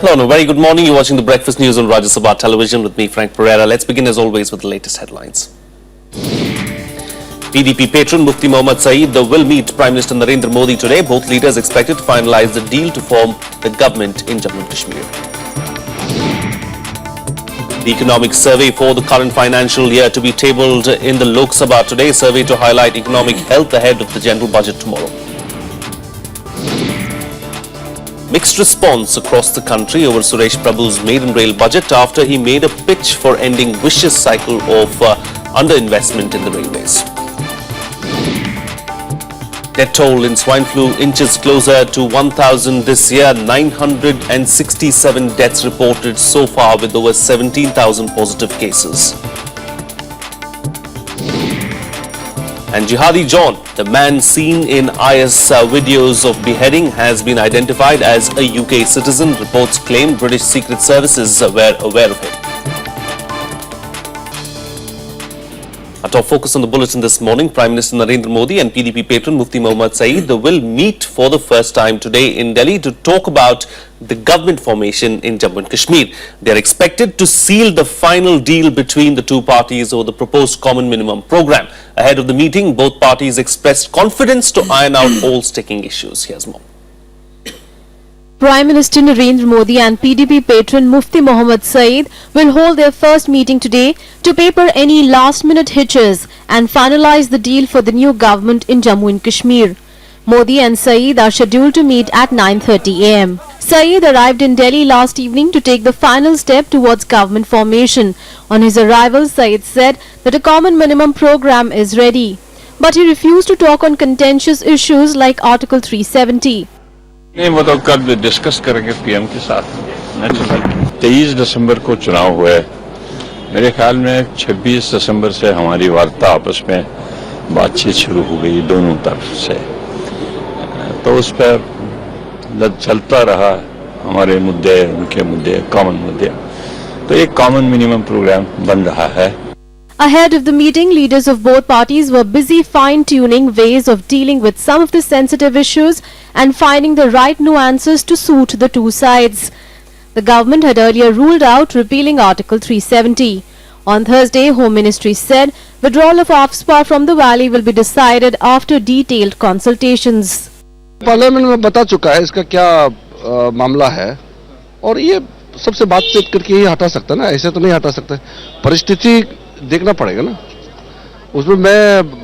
Hello and a very good morning. You're watching the Breakfast News on Rajya Sabha television with me, Frank Pereira. Let's begin as always with the latest headlines. PDP patron Mufti Mohammad Saeed will meet Prime Minister Narendra Modi today. Both leaders expected to finalize the deal to form the government in Jammu and Kashmir. The economic survey for the current financial year to be tabled in the Lok Sabha today. Survey to highlight economic health ahead of the general budget tomorrow. Mixed response across the country over Suresh Prabhu's maiden rail budget after he made a pitch for ending vicious cycle of underinvestment in the railways. Death toll in swine flu inches closer to 1,000 this year. 967 deaths reported so far with over 17,000 positive cases. And Jihadi John, the man seen in IS videos of beheading, has been identified as a UK citizen. Reports claim British Secret Services were aware of him. Our top focus on the bulletin this morning: Prime Minister Narendra Modi and PDP patron Mufti Mohammad Saeed will meet for the first time today in Delhi to talk about the government formation in Jammu and Kashmir. They are expected to seal the final deal between the two parties over the proposed common minimum program. Ahead of the meeting, both parties expressed confidence to iron out all sticking issues. Here's more. Prime Minister Narendra Modi and PDP patron Mufti Mohammad Saeed will hold their first meeting today to paper any last-minute hitches and finalize the deal for the new government in Jammu and Kashmir. Modi and Saeed are scheduled to meet at 9:30 am. Saeed arrived in Delhi last evening to take the final step towards government formation. On his arrival, Saeed said that a common minimum program is ready. But he refused to talk on contentious issues like Article 370. नहीं, वो तो कल discuss करेंगे PM के साथ। 23 दिसंबर को चुनाव हुए। मेरे ख्याल में 26 दिसंबर से हमारी वार्ता आपस में बातचीत शुरू हो गई दोनों तरफ से, तो उस पर चलता रहा हमारे मुद्दे, उनके मुद्दे, कॉमन मुद्दे, तो एक कॉमन मिनिमम प्रोग्राम बन रहा है। Ahead of the meeting, leaders of both parties were busy fine-tuning ways of dealing with some of the sensitive issues and finding the right nuances to suit the two sides. The government had earlier ruled out repealing Article 370. On Thursday, Home Ministry said withdrawal of AFSPA from the valley will be decided after detailed consultations. Parliament में बता चुका है इसका क्या मामला है, और ये सबसे बातचीत करके ही हटा सकता है ना, ऐसे तो नहीं हटा सकता। परिस्थिति देखना पड़ेगा ना, उसमें मैं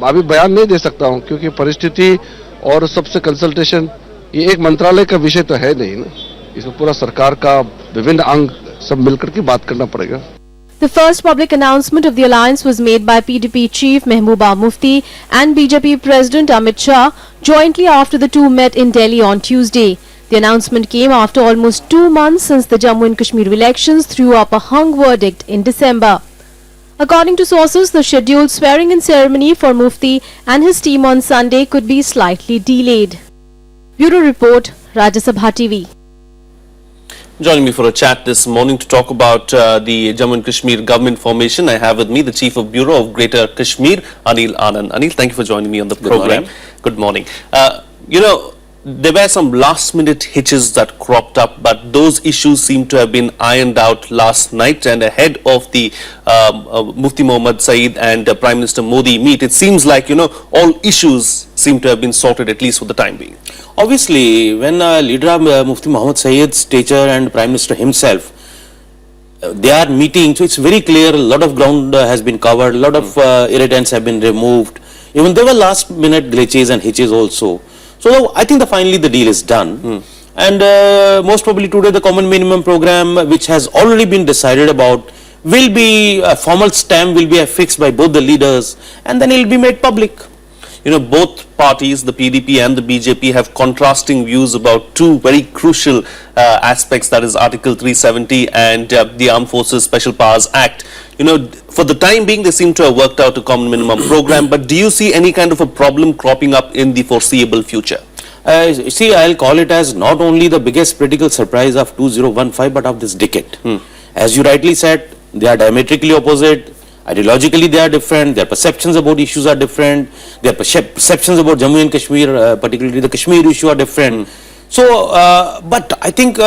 अभी बयान नहीं दे सकता हूं क्योंकि परिस्थिति और सबसे कंसल्टेशन ये एक मंत्रालय का विषय तो है नहीं ना, इसमें पूरा सरकार का विभिन्न अंग सब मिलकर के बात करना पड़ेगा। The first public announcement of the alliance was made by PDP chief Mehbooba Mufti and BJP President Amit Shah jointly after the two met in Delhi on Tuesday. The announcement came after almost 2 months since the Jammu and Kashmir elections threw up a hung verdict in December. According to sources, the scheduled swearing-in ceremony for Mufti and his team on Sunday could be slightly delayed. Bureau Report, Rajya Sabha TV. Joining me for a chat this morning to talk about the Jammu and Kashmir government formation, I have with me the Chief of Bureau of Greater Kashmir, Anil Anand. Anil, thank you for joining me on the program. Good morning. There were some last-minute hitches that cropped up, but those issues seem to have been ironed out last night. And ahead of the Mufti Mohammad Saeed and Prime Minister Modi meet, it seems like, all issues seem to have been sorted, at least for the time being. Obviously, when a leader of Mufti Mohammad Saeed's stature and Prime Minister himself, they are meeting, so it's very clear a lot of ground has been covered, a lot of irritants have been removed. Even there were last-minute glitches and hitches also. So I think finally the deal is done, and most probably today the common minimum program, which has already been decided about, will be a formal stamp will be affixed by both the leaders, and then it will be made public. Both parties, the PDP and the BJP, have contrasting views about two very crucial aspects, that is Article 370 and the Armed Forces Special Powers Act. For the time being, they seem to have worked out a common minimum program, but do you see any kind of a problem cropping up in the foreseeable future? See, I'll call it as not only the biggest political surprise of 2015, but of this decade. As you rightly said, they are diametrically opposite. Ideologically, they are different. Their perceptions about issues are different. Their perceptions about Jammu and Kashmir, particularly the Kashmir issue, are different. So, but I think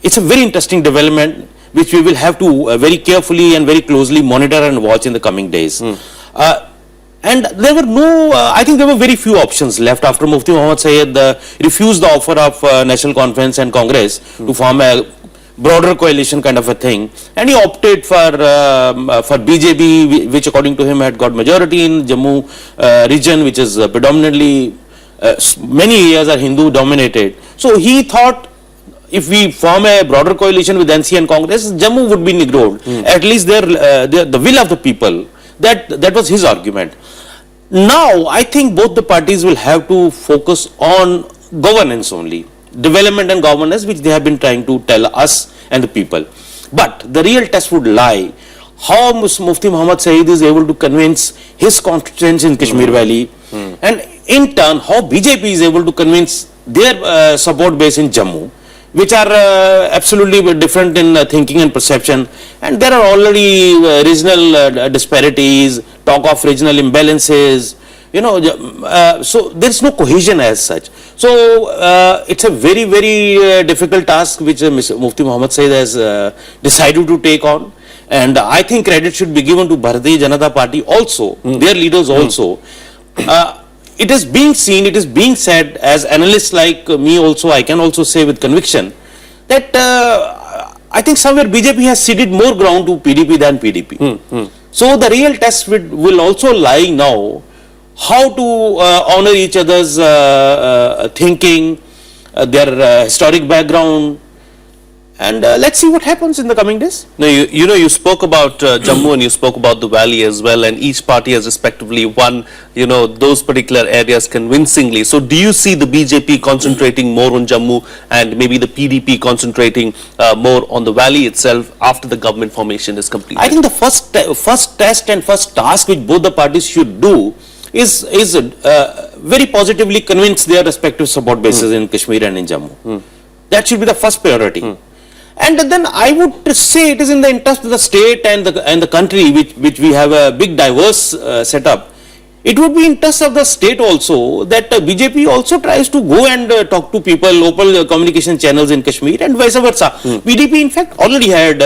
it's a very interesting development which we will have to very carefully and very closely monitor and watch in the coming days. And there were I think there were very few options left after Mufti Muhammad Sayed refused the offer of National Conference and Congress to form a broader coalition kind of a thing, and he opted for BJP, which according to him had got majority in Jammu region, which is predominantly many years are Hindu dominated. So he thought if we form a broader coalition with NC and Congress, Jammu would be negroed. At least the will of the people. That was his argument. Now I think both the parties will have to focus on governance only, development and governance, which they have been trying to tell us and the people. But the real test would lie how Mufti Muhammad Sayed is able to convince his constituents in Kashmir Valley, and in turn how BJP is able to convince their support base in Jammu, which are absolutely different in thinking and perception, and there are already regional disparities, talk of regional imbalances, so there is no cohesion as such. So it's a very, very difficult task which Mufti Muhammad Sayed has decided to take on, and I think credit should be given to Bharatiya Janata Party also, their leaders also. It is being seen, it is being said, as analysts like me also, I can also say with conviction that I think somewhere BJP has ceded more ground to PDP than PDP. So the real test will also lie now how to honor each other's thinking, their historic background, and let's see what happens in the coming days. Now, you spoke about Jammu and you spoke about the valley as well, and each party has respectively won, those particular areas convincingly. So do you see the BJP concentrating more on Jammu and maybe the PDP concentrating more on the valley itself after the government formation is completed? I think the first test and first task which both the parties should do is very positively convince their respective support bases in Kashmir and in Jammu. That should be the first priority. And then I would say it is in the interest of the state and the country, which we have a big diverse setup. It would be interest of the state also that BJP also tries to go and talk to people, local communication channels in Kashmir and vice versa. PDP in fact already had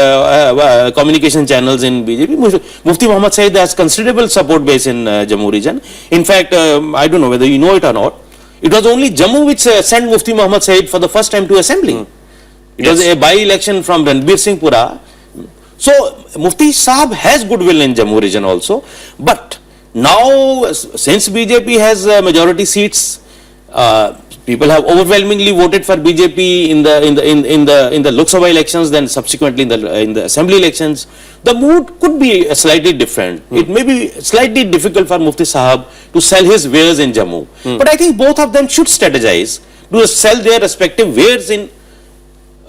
communication channels in BJP. Mufti Muhammad Sayed has considerable support base in Jammu region. In fact, I don't know whether you know it or not, it was only Jammu which sent Mufti Muhammad Sayed for the first time to assembly. It was a by-election from Ranbir Singhpura. So Mufti Sahab has goodwill in Jammu region also, but now since BJP has majority seats, people have overwhelmingly voted for BJP in the Lok Sabha elections, then subsequently in the assembly elections. The mood could be slightly different. It may be slightly difficult for Mufti Sahab to sell his wares in Jammu, but I think both of them should strategize to sell their respective wares in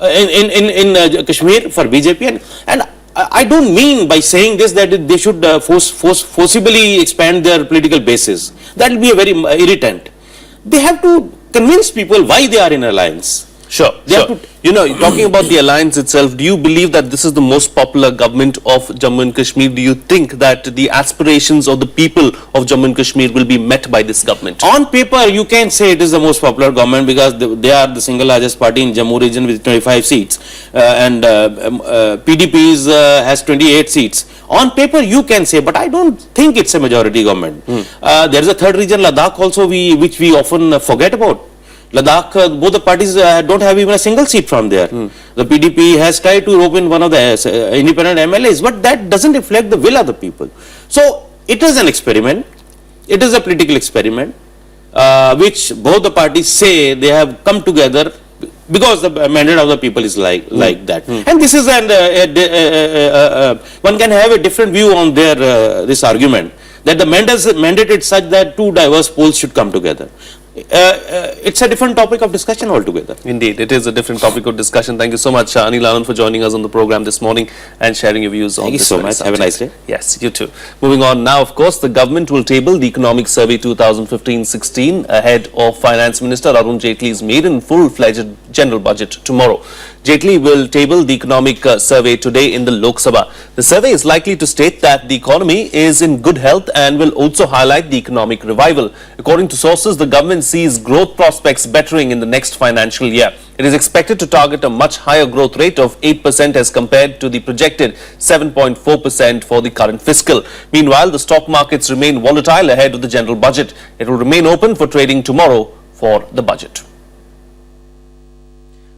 Kashmir for BJP, and I don't mean by saying this that they should forcibly expand their political bases. That will be a very irritant. They have to convince people why they are in alliance. Sure. Talking about the alliance itself, do you believe that this is the most popular government of Jammu and Kashmir? Do you think that the aspirations of the people of Jammu and Kashmir will be met by this government? On paper, you can say it is the most popular government because they are the single largest party in Jammu region with 25 seats, and PDP has 28 seats. On paper, you can say, but I don't think it's a majority government. There is a third region, Ladakh also, which we often forget about. Ladakh, both the parties don't have even a single seat from there. The PDP has tried to rope in one of the independent MLAs, but that doesn't reflect the will of the people. So it is an experiment. It is a political experiment, which both the parties say they have come together because the mandate of the people is like that. And this is one can have a different view on this argument that the mandate is such that two diverse poles should come together. It's a different topic of discussion altogether. Indeed, it is a different topic of discussion. Thank you so much, Anil Anand, for joining us on the program this morning and sharing your views on this. Thank you so much. Have a nice day. Yes, you too. Moving on now, of course, the government will table the Economic Survey 2015-16 ahead of Finance Minister Arun Jaitley's maiden full-fledged general budget tomorrow. Jaitley will table the economic survey today in the Lok Sabha. The survey is likely to state that the economy is in good health and will also highlight the economic revival. According to sources, the government sees growth prospects bettering in the next financial year. It is expected to target a much higher growth rate of 8% as compared to the projected 7.4% for the current fiscal. Meanwhile, the stock markets remain volatile ahead of the general budget. It will remain open for trading tomorrow for the budget.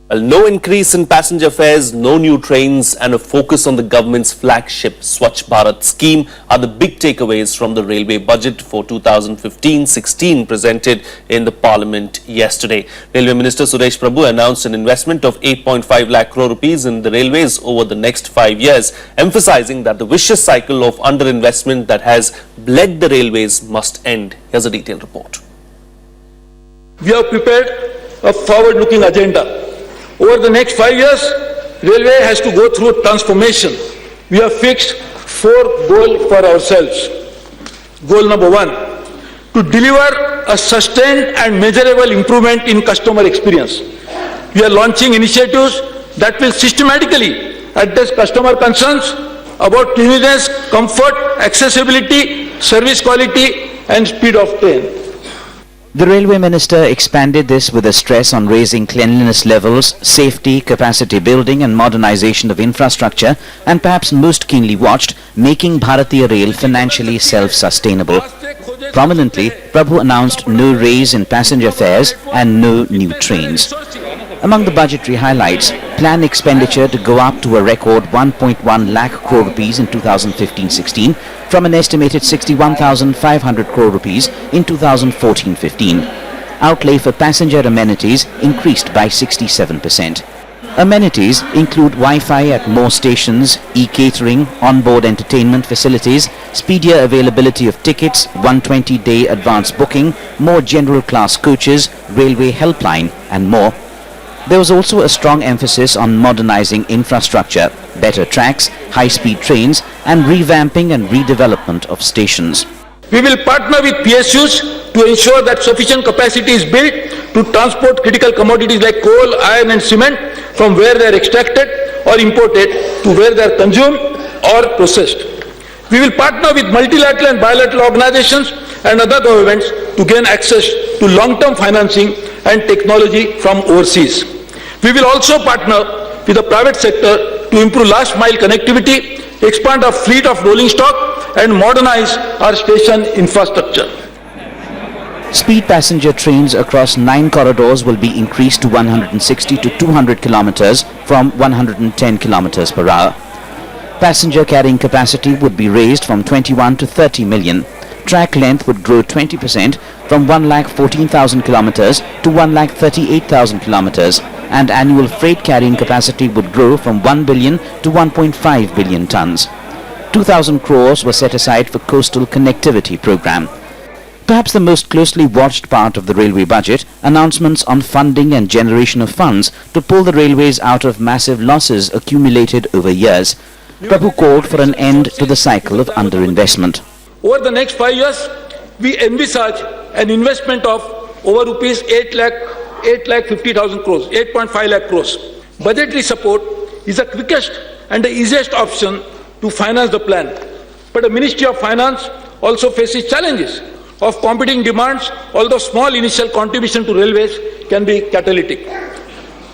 Well, no increase in passenger fares, no new trains and a focus on the government's flagship Swachh Bharat scheme are the big takeaways from the railway budget for 2015-16 presented in the parliament yesterday. Railway Minister Suresh Prabhu announced an investment of 8.5 lakh crore rupees in the railways over the next 5 years, emphasizing that the vicious cycle of underinvestment that has bled the railways must end. Here's a detailed report. We have prepared a forward-looking agenda. Over the next 5 years, railway has to go through transformation. We have fixed 4 goals for ourselves. Goal number 1, to deliver a sustained and measurable improvement in customer experience. We are launching initiatives that will systematically address customer concerns about cleanliness, comfort, accessibility, service quality and speed of train. The Railway Minister expanded this with a stress on raising cleanliness levels, safety, capacity building and modernization of infrastructure and perhaps most keenly watched, making Bharatiya Rail financially self-sustainable. Prominently, Prabhu announced no raise in passenger fares and no new trains. Among the budgetary highlights, planned expenditure to go up to a record 1.1 lakh crore rupees in 2015-16 from an estimated 61,500 crore rupees in 2014-15. Outlay for passenger amenities increased by 67%. Amenities include Wi-Fi at more stations, e-catering, on-board entertainment facilities, speedier availability of tickets, 120-day advance booking, more general class coaches, railway helpline and more. There was also a strong emphasis on modernizing infrastructure, better tracks, high-speed trains and revamping and redevelopment of stations. We will partner with PSUs to ensure that sufficient capacity is built to transport critical commodities like coal, iron and cement from where they are extracted or imported to where they are consumed or processed. We will partner with multilateral and bilateral organizations and other governments to gain access to long-term financing and technology from overseas. We will also partner with the private sector to improve last mile connectivity, expand our fleet of rolling stock and modernize our station infrastructure. Speed passenger trains across 9 corridors will be increased to 160 to 200 kilometers from 110 kilometers per hour. Passenger carrying capacity would be raised from 21 to 30 million. Track length would grow 20% from 1,14,000 kilometers to 1,38,000 kilometers and annual freight carrying capacity would grow from 1 billion to 1.5 billion tons. 2,000 crores were set aside for coastal connectivity program. Perhaps the most closely watched part of the railway budget, announcements on funding and generation of funds to pull the railways out of massive losses accumulated over years. Prabhu called for an end to the cycle of underinvestment. Over the next 5 years, we envisage an investment of over rupees 8,50,000 crores, 8.5 lakh crores. Budgetary support is the quickest and the easiest option to finance the plan. But the Ministry of Finance also faces challenges of competing demands, although small initial contribution to railways can be catalytic.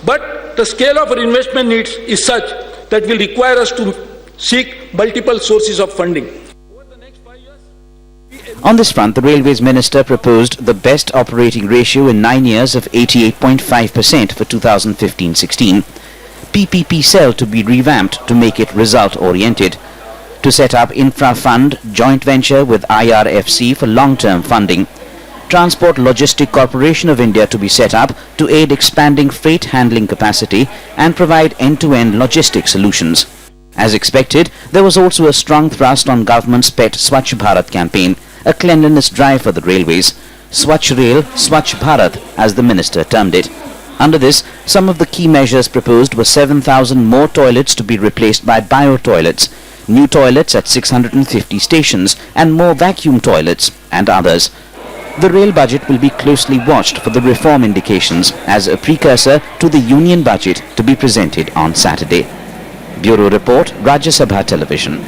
But the scale of our investment needs is such that will require us to seek multiple sources of funding. On this front, the Railways Minister proposed the best operating ratio in 9 years of 88.5% for 2015-16. PPP cell to be revamped to make it result-oriented. To set up Infra Fund joint venture with IRFC for long-term funding. Transport Logistic Corporation of India to be set up to aid expanding freight handling capacity and provide end-to-end logistics solutions. As expected, there was also a strong thrust on government's pet Swachh Bharat campaign, a cleanliness drive for the railways. Swachh Rail, Swachh Bharat, as the minister termed it. Under this, some of the key measures proposed were 7,000 more toilets to be replaced by bio-toilets, new toilets at 650 stations and more vacuum toilets and others. The rail budget will be closely watched for the reform indications as a precursor to the union budget to be presented on Saturday. Bureau Report, Rajya Sabha Television.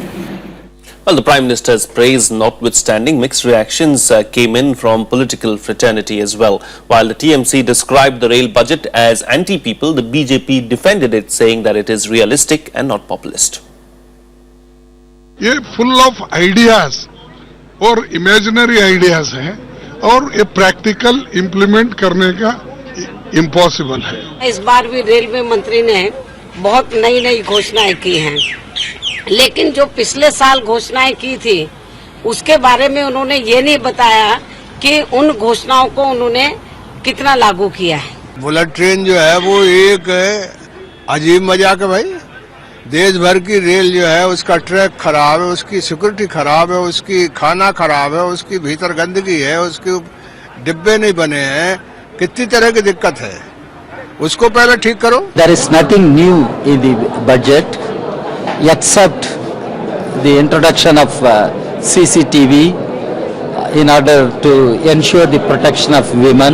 Well, the Prime Minister's praise notwithstanding, mixed reactions came in from political fraternity as well. While the TMC described the rail budget as anti-people, the BJP defended it, saying that it is realistic and not populist. ये full of ideas और imaginary ideas हैं और ये practical implement करने का impossible है। इस बार भी रेलवे मंत्री ने बहुत नई नई घोषणाएं की हैं, लेकिन जो पिछले साल घोषणाएं की थी उसके बारे में उन्होंने ये नहीं बताया कि उन घोषणाओं को उन्होंने कितना लागू किया है। बुलेट ट्रेन जो है वो एक अजीब मजाक है भाई। देश भर की रेल जो है उसका ट्रैक खराब है, उसकी सिक्योरिटी खराब है, उसकी खाना खराब है, उसकी भीतर गंदगी है, उसके डिब्बे नहीं बने हैं, कितनी तरह की दिक्कत है, उसको पहले ठीक करो। There is nothing new in the budget except the introduction of CCTV in order to ensure the protection of women.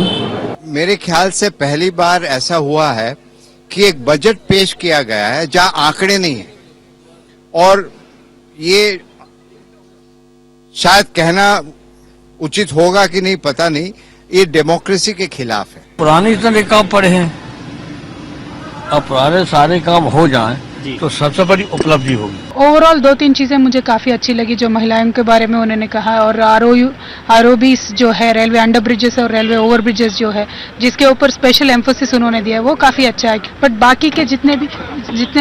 मेरे ख्याल से पहली बार ऐसा हुआ है कि एक बजट पेश किया गया है जहां आंकड़े नहीं है, और ये शायद कहना उचित होगा कि नहीं पता नहीं, ये डेमोक्रेसी के खिलाफ है। पुराने इतने काम पड़े हैं, अब पुराने सारे काम हो जाएं तो सबसे बड़ी उपलब्धि होगी। ओवरऑल 2-3 चीजें मुझे काफी अच्छी लगी जो महिलाओं के बारे में उन्होंने कहा, और आरओबीस जो है, रेलवे अंडर ब्रिजेस और रेलवे ओवर ब्रिजेस जो है, जिसके ऊपर स्पेशल एम्फोसिस उन्होंने दिया, वो काफी अच्छा है। बट बाकी के जितने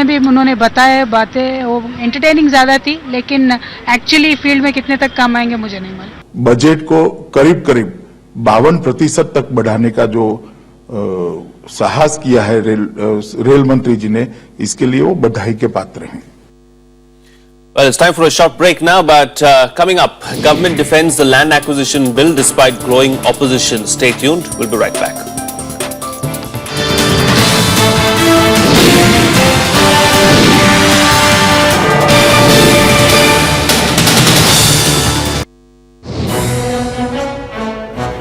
भी उन्होंने बताए बातें, वो एंटरटेनिंग ज्यादा थी, लेकिन एक्चुअली फील्ड में कितने तक काम आएंगे मुझे नहीं मालूम। बजट को करीब 52% तक बढ़ाने का जो साहस किया है रेल मंत्री जी ने, इसके लिए वो बधाई के पात्र हैं। Well, it's time for a short break now, but coming up, government defends the land acquisition bill despite growing opposition. Stay tuned. We'll be right back.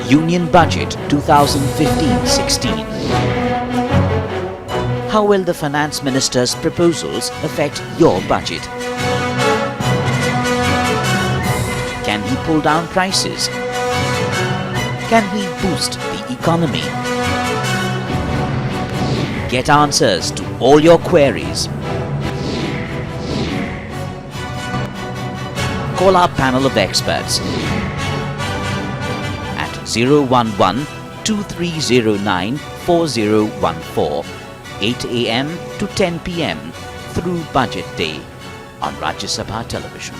Union Budget 2015-16. How will the Finance Minister's proposals affect your budget? Can he pull down prices? Can he boost the economy? Get answers to all your queries. Call our panel of experts at 011-2309-4014, 8 a.m. to 10 p.m. through Budget Day on Rajya Sabha Television.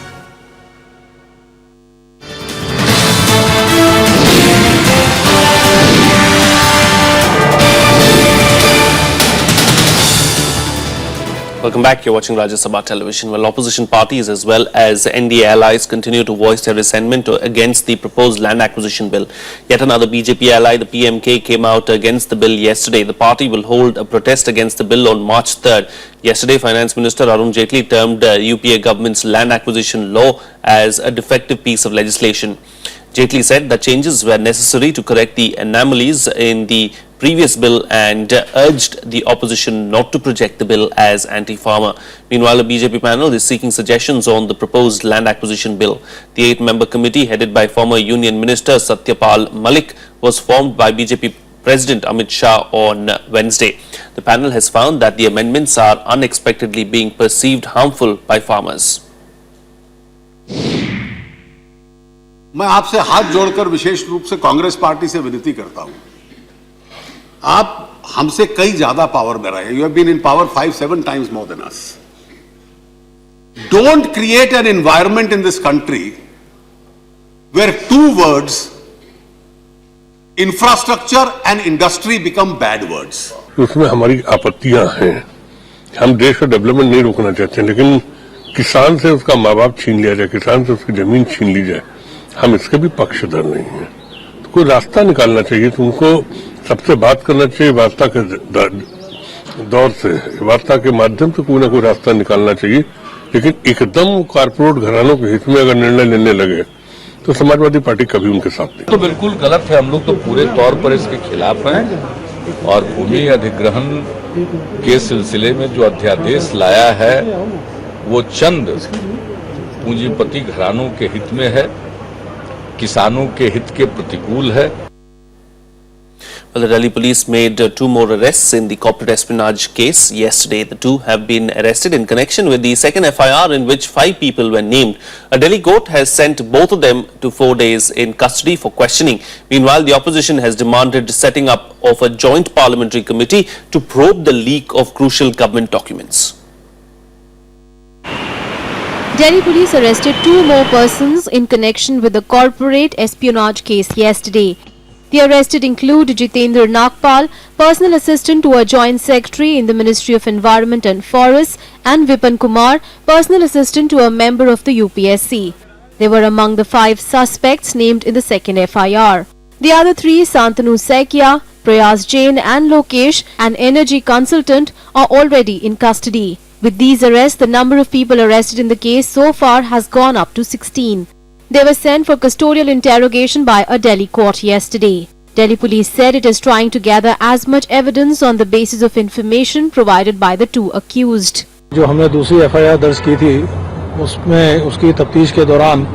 Welcome back. You're watching Rajya Sabha Television. Well, opposition parties as well as NDA allies continue to voice their resentment against the proposed land acquisition bill. Yet another BJP ally, the PMK, came out against the bill yesterday. The party will hold a protest against the bill on March 3rd. Yesterday, Finance Minister Arun Jaitley termed UPA government's land acquisition law as a defective piece of legislation. Jaitley said that changes were necessary to correct the anomalies in the previous bill and urged the opposition not to project the bill as anti-farmer. Meanwhile, a BJP panel is seeking suggestions on the proposed land acquisition bill. The 8-member committee headed by former Union Minister Satyapal Malik was formed by BJP President Amit Shah on Wednesday. The panel has found that the amendments are unexpectedly being perceived harmful by farmers. मैं आपसे हाथ जोड़कर विशेष रूप से Congress party से विनती करता हूं, आप हमसे कई ज्यादा पावर में रहे. You have been in power 5-7 times more than us. Don't create an environment in this country where two words, infrastructure and industry, become bad words. उसमें हमारी आपत्तियां हैं. हम देश का डेवलपमेंट नहीं रोकना चाहते, लेकिन किसान से उसका माँ बाप छीन लिया जाए, किसान से उसकी जमीन छीन ली जाए, हम इसके भी पक्षधर नहीं हैं. तो कोई रास्ता निकालना चाहिए. तुमको सबसे बात करना चाहिए वार्ता के दौर से, वार्ता के माध्यम से कोई ना कोई रास्ता निकालना चाहिए. लेकिन एकदम कारपोरेट घरानों के हित में अगर निर्णय लेने लगे तो समाजवादी पार्टी कभी उनके साथ नहीं। तो बिल्कुल गलत है, हम लोग तो पूरे तौर पर इसके खिलाफ हैं और भूमि अधिग्रहण के सिलसिले में जो अध्यादेश लाया है वो चंद पूंजीपति घरानों के हित में है, किसानों के हित के प्रतिकूल है। Well, the Delhi police made 2 more arrests in the corporate espionage case. Yesterday, the 2 have been arrested in connection with the second FIR in which 5 people were named. A Delhi court has sent both of them to 4 days in custody for questioning. Meanwhile, the opposition has demanded setting up of a joint parliamentary committee to probe the leak of crucial government documents. Delhi police arrested 2 more persons in connection with the corporate espionage case yesterday. The arrested include Jitendra Nagpal, personal assistant to a joint secretary in the Ministry of Environment and Forests, and Vipan Kumar, personal assistant to a member of the UPSC. They were among the 5 suspects named in the second FIR. The other 3, Santanu Saikia, Prayas Jain and Lokesh, an energy consultant, are already in custody. With these arrests, the number of people arrested in the case so far has gone up to 16. They were sent for custodial interrogation by a Delhi court yesterday. Delhi police said it is trying to gather as much evidence on the basis of information provided by the 2 accused. जो हमने दूसरी FIR दर्ज की थी उसमें उसकी तफ्तीश के दौरान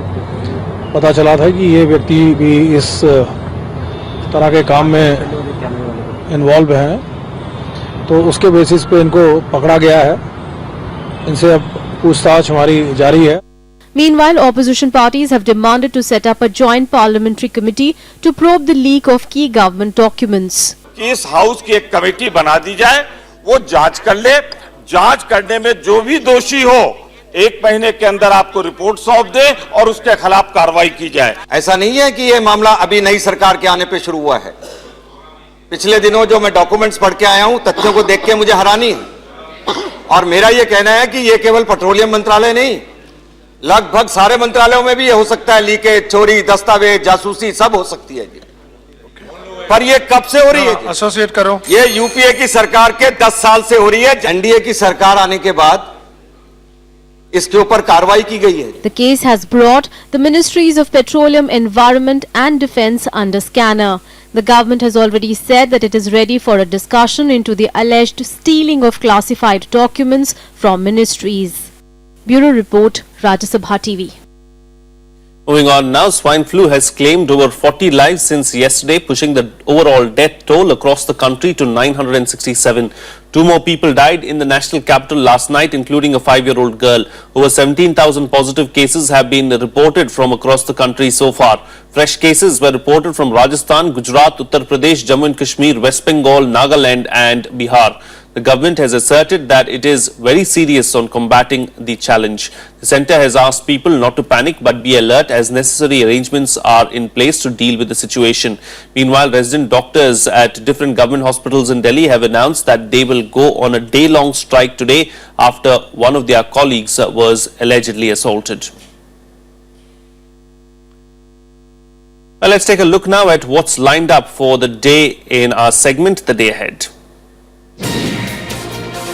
पता चला था कि ये व्यक्ति भी इस तरह के काम में इन्वॉल्व हैं, तो उसके बेसिस पे इनको पकड़ा गया है। इनसे अब पूछताछ हमारी जारी है। Meanwhile, opposition parties have demanded to set up a joint parliamentary committee to probe the leak of key government documents. कि इस हाउस की एक कमेटी बना दी जाए, वो जांच कर ले, जांच करने में जो भी दोषी हो 1 महीने के अंदर आपको रिपोर्ट सौंप दे और उसके खिलाफ कार्रवाई की जाए। ऐसा नहीं है कि ये मामला अभी नई सरकार के आने पे शुरू हुआ है। पिछले दिनों जो मैं डॉक्यूमेंट्स पढ़ के आया हूं, तथ्यों को देख के मुझे हैरानी है और मेरा ये कहना है कि ये केवल पेट्रोलियम मंत्रालय नहीं, लगभग सारे मंत्रालयों में भी ये हो सकता है। लीकेज, चोरी, दस्तावेज, जासूसी सब हो सकती है। पर ये कब से हो रही है? एसोसिएट करो। ये यूपीए की सरकार के 10 साल से हो रही है। एनडीए की सरकार आने के बाद इसके ऊपर कार्रवाई की गई है। The case has brought the Ministries of Petroleum, Environment and Defence under scanner. The government has already said that it is ready for a discussion into the alleged stealing of classified documents from ministries. Bureau Report, Rajya Sabha TV. Moving on now, swine flu has claimed over 40 lives since yesterday, pushing the overall death toll across the country to 967. 2 more people died in the national capital last night, including a 5-year-old girl. Over 17,000 positive cases have been reported from across the country so far. Fresh cases were reported from Rajasthan, Gujarat, Uttar Pradesh, Jammu and Kashmir, West Bengal, Nagaland and Bihar. The government has asserted that it is very serious on combating the challenge. The centre has asked people not to panic but be alert as necessary arrangements are in place to deal with the situation. Meanwhile, resident doctors at different government hospitals in Delhi have announced that they will go on a day-long strike today after one of their colleagues was allegedly assaulted. Well, let's take a look now at what's lined up for the day in our segment, The Day Ahead.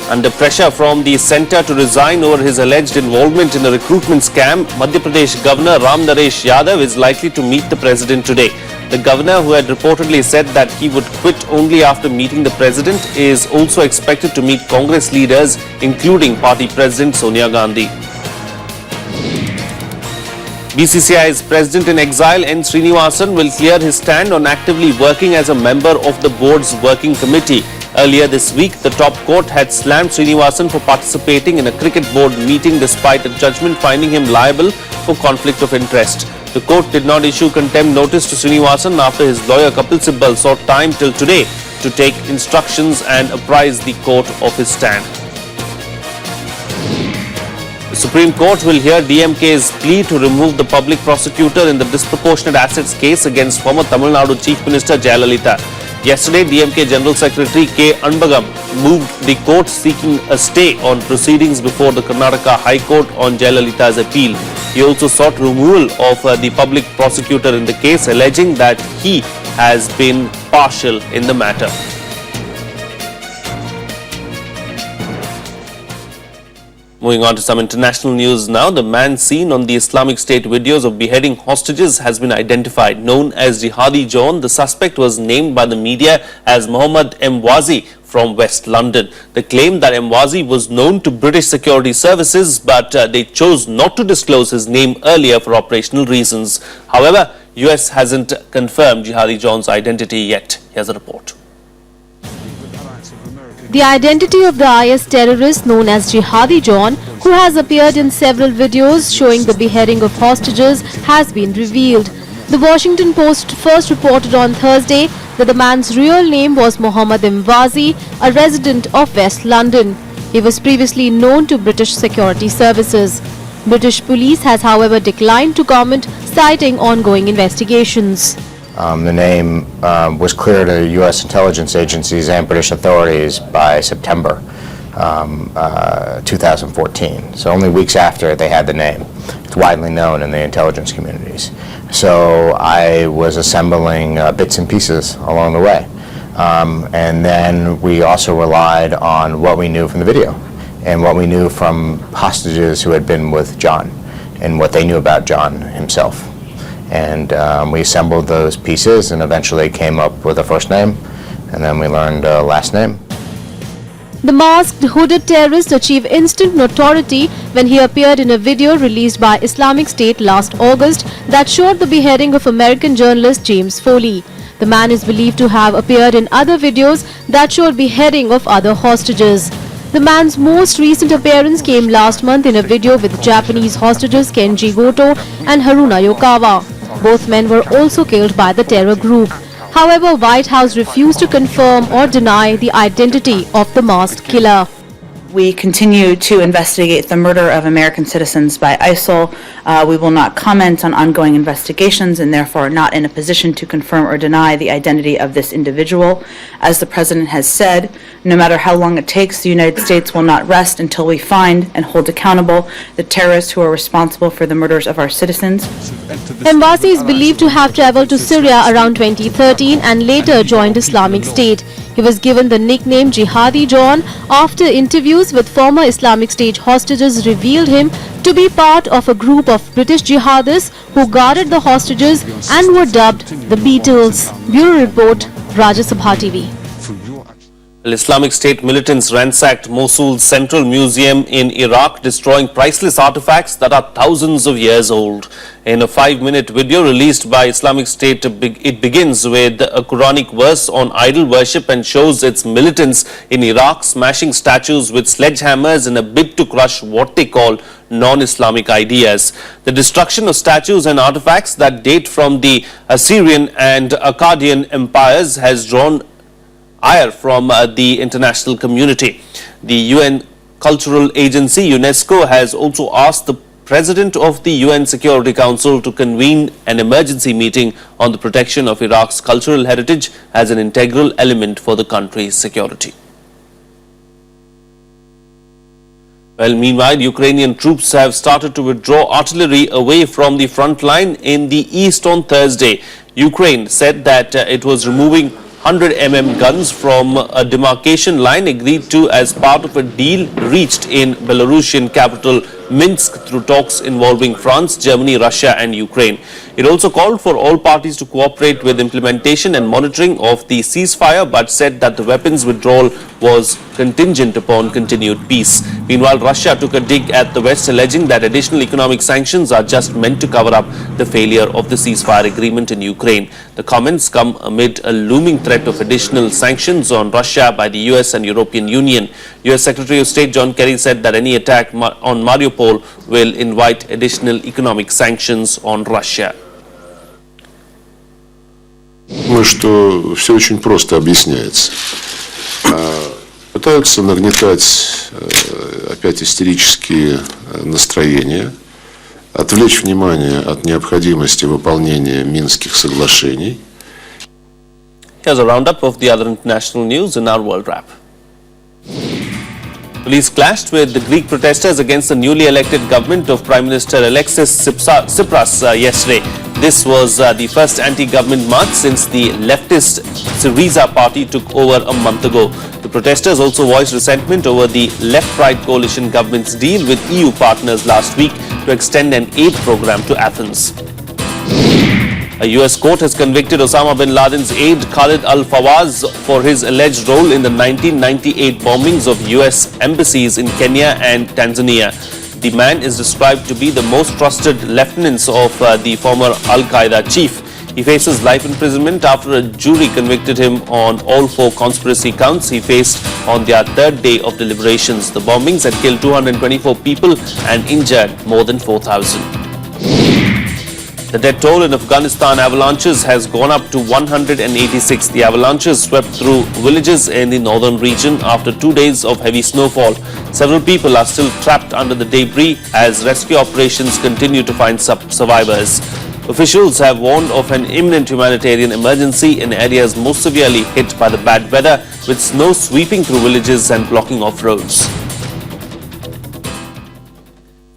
Under pressure from the centre to resign over his alleged involvement in a recruitment scam, Madhya Pradesh Governor Ram Naresh Yadav is likely to meet the President today. The Governor, who had reportedly said that he would quit only after meeting the President, is also expected to meet Congress leaders, including Party President Sonia Gandhi. BCCI's President in exile N. Srinivasan will clear his stand on actively working as a member of the board's working committee. Earlier this week, the top court had slammed Srinivasan for participating in a cricket board meeting despite a judgment finding him liable for conflict of interest. The court did not issue contempt notice to Srinivasan after his lawyer Kapil Sibal sought time till today to take instructions and apprise the court of his stand. The Supreme Court will hear DMK's plea to remove the public prosecutor in the disproportionate assets case against former Tamil Nadu Chief Minister Jayalalitha. Yesterday, DMK General Secretary K. Anbagam moved the court seeking a stay on proceedings before the Karnataka High Court on Jayalalitha's appeal. He also sought removal of the public prosecutor in the case, alleging that he has been partial in the matter. Moving on to some international news now. The man seen on the Islamic State videos of beheading hostages has been identified. Known as Jihadi John, the suspect was named by the media as Mohammed Mwazi from West London. They claimed that Mwazi was known to British security services, but they chose not to disclose his name earlier for operational reasons. However, US hasn't confirmed Jihadi John's identity yet. Here's a report. The identity of the IS terrorist known as Jihadi John, who has appeared in several videos showing the beheading of hostages, has been revealed. The Washington Post first reported on Thursday that the man's real name was Mohammed Mwazi, a resident of West London. He was previously known to British security services. British police has, however, declined to comment, citing ongoing investigations. The name was clear to U.S. intelligence agencies and British authorities by September 2014. So only weeks after they had the name. It's widely known in the intelligence communities. So I was assembling bits and pieces along the way. And then we also relied on what we knew from the video and what we knew from hostages who had been with John and what they knew about John himself. And we assembled those pieces and eventually came up with a first name, and then we learned a last name. The masked hooded terrorist achieved instant notoriety when he appeared in a video released by Islamic State last August that showed the beheading of American journalist James Foley. The man is believed to have appeared in other videos that showed beheading of other hostages. The man's most recent appearance came last month in a video with Japanese hostages Kenji Goto and Haruna Yokawa. Both men were also killed by the terror group. However, White House refused to confirm or deny the identity of the masked killer. We continue to investigate the murder of American citizens by ISIL. We will not comment on ongoing investigations and therefore are not in a position to confirm or deny the identity of this individual. As the President has said, no matter how long it takes, the United States will not rest until we find and hold accountable the terrorists who are responsible for the murders of our citizens. Mwazi is believed to have traveled to Syria around 2013 and later joined Islamic State. He was given the nickname Jihadi John after interviews with former Islamic State hostages revealed him to be part of a group of British jihadists who guarded the hostages and were dubbed the Beatles. Bureau Report, Rajya Sabha TV. Islamic State militants ransacked Mosul's Central Museum in Iraq, destroying priceless artifacts that are thousands of years old. In a 5-minute video released by Islamic State, it begins with a Quranic verse on idol worship and shows its militants in Iraq smashing statues with sledgehammers in a bid to crush what they call non-Islamic ideas. The destruction of statues and artifacts that date from the Assyrian and Akkadian empires has drawn ire from the international community. The UN Cultural Agency, UNESCO, has also asked the President of the UN Security Council to convene an emergency meeting on the protection of Iraq's cultural heritage as an integral element for the country's security. Well, meanwhile, Ukrainian troops have started to withdraw artillery away from the front line in the east on Thursday. Ukraine said that it was removing 100 mm guns from a demarcation line agreed to as part of a deal reached in Belarusian capital Minsk through talks involving France, Germany, Russia and Ukraine. It also called for all parties to cooperate with implementation and monitoring of the ceasefire, but said that the weapons withdrawal was contingent upon continued peace. Meanwhile, Russia took a dig at the West, alleging that additional economic sanctions are just meant to cover up the failure of the ceasefire agreement in Ukraine. The comments come amid a looming threat of additional sanctions on Russia by the US and European Union. US Secretary of State John Kerry said that any attack on Mariupol will invite additional economic sanctions on Russia. Думаю, что все очень просто объясняется. Пытаются нагнетать опять истерические настроения, отвлечь внимание от необходимости выполнения Минских соглашений. Here's a roundup of the other international news in our World Wrap. Police clashed with the Greek protesters against the newly elected government of Prime Minister Alexis Tsipras yesterday. This was the first anti-government march since the leftist Syriza party took over a month ago. The protesters also voiced resentment over the left-right coalition government's deal with EU partners last week to extend an aid program to Athens. A US court has convicted Osama bin Laden's aide Khalid al-Fawaz for his alleged role in the 1998 bombings of US embassies in Kenya and Tanzania. The man is described to be the most trusted lieutenant of the former Al-Qaeda chief. He faces life imprisonment after a jury convicted him on all 4 conspiracy counts he faced on their third day of deliberations. The bombings had killed 224 people and injured more than 4,000. The death toll in Afghanistan avalanches has gone up to 186. The avalanches swept through villages in the northern region after 2 days of heavy snowfall. Several people are still trapped under the debris as rescue operations continue to find survivors. Officials have warned of an imminent humanitarian emergency in areas most severely hit by the bad weather, with snow sweeping through villages and blocking off roads.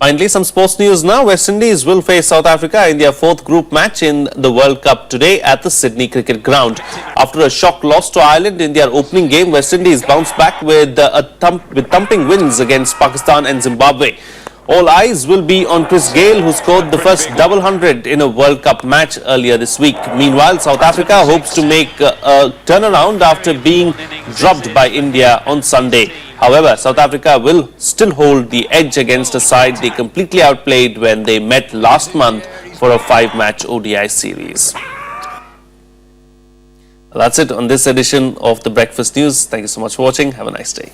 Finally, some sports news now. West Indies will face South Africa in their 4th group match in the World Cup today at the Sydney Cricket Ground. After a shock loss to Ireland in their opening game, West Indies bounced back with thumping wins against Pakistan and Zimbabwe. All eyes will be on Chris Gayle, who scored the first double hundred in a World Cup match earlier this week. Meanwhile, South Africa hopes to make a turnaround after being drubbed by India on Sunday. However, South Africa will still hold the edge against a side they completely outplayed when they met last month for a 5-match ODI series. That's it on this edition of the Breakfast News. Thank you so much for watching. Have a nice day.